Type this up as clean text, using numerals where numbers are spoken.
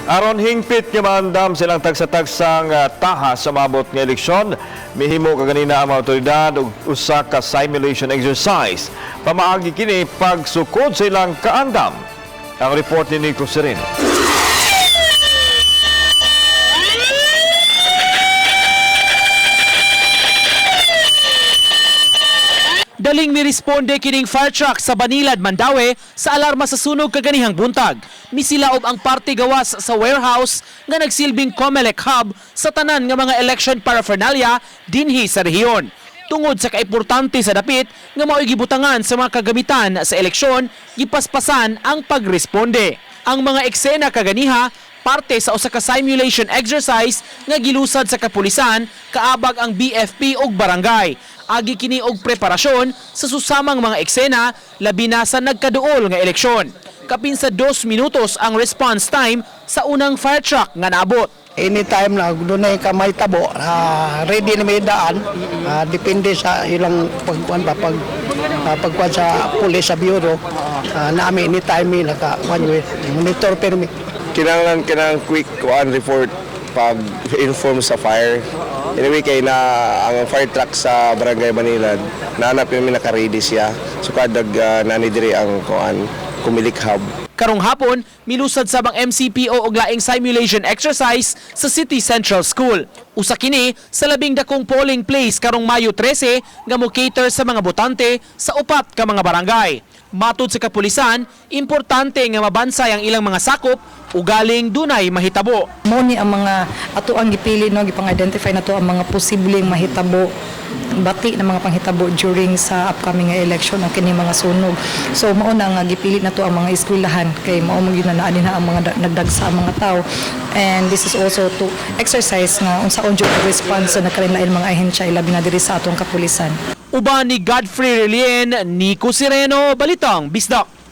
Aron hingpit nga maandam silang tagsa-tagsang taha sa mabot nga eleksyon, mihimo kaganina ang mga otoridad og usa ka simulation exercise. Pamaagi kini pagsukod sa ilang kaandam. Ang report ni Nico Sereno. Daling miresponde kining fire truck sa Banilad, Mandaue sa alarma sa sunog kaganihang buntag. Misilaob ang parte gawas sa warehouse nga nagsilbing COMELEC hub sa tanan nga mga election paraphernalia dinhi sa rehiyon. Tungod sa kaimportante sa dapit nga mao'y gibutangan sa mga kagamitan sa eleksyon, gipaspasan ang pagresponde. Ang mga eksena kaganiha parte sa usa ka simulation exercise nga gilusad sa kapulisan kaabag ang BFP ug barangay. Agi kini og preparasyon sa susamang mga eksena labi na sa nagkaduol nga eleksyon. Kapin sa 2 minutos ang response time sa unang fire truck nga naabot. Anytime na Adunay ka may tabo, ready na may daan, depende sa ilang pagkuhan sa pulis sa bureau, namin anytime may monitor permit. Kinahanglan quick report pag-inform sa fire. Anyway, kay na ang fire truck sa Barangay Banilad, naanap yung naka-ready siya. So kadag nanidiri ang COMELEC hub. Karong hapon, milusad sa bang MCPO og laing simulation exercise sa City Central School. Usa kini sa labing dakong polling place karong Mayo 13 nga mo-cater sa mga botante sa upat ka mga barangay. Matud sa kapulisan, importante nga mabansay ang ilang mga sakop ugaling dunay mahitabo. Mo ni ang mga ato ang gipili no gipang-identify nato ang mga posibleng mahitabo bati na mga panghitabo during sa upcoming election ang kini mga sunog. So mao na nga gipili nato ang mga eskwelahan kay mao mo gyud na naani na ang mga nagdagsa ang mga tao. And this is also to exercise nga unsaon jud response sa nagkalain mga ahensya ilabi na diri sa atong kapulisan. Uban ni Godfrey Relien, Nico Sereno, Balitang Bisdak.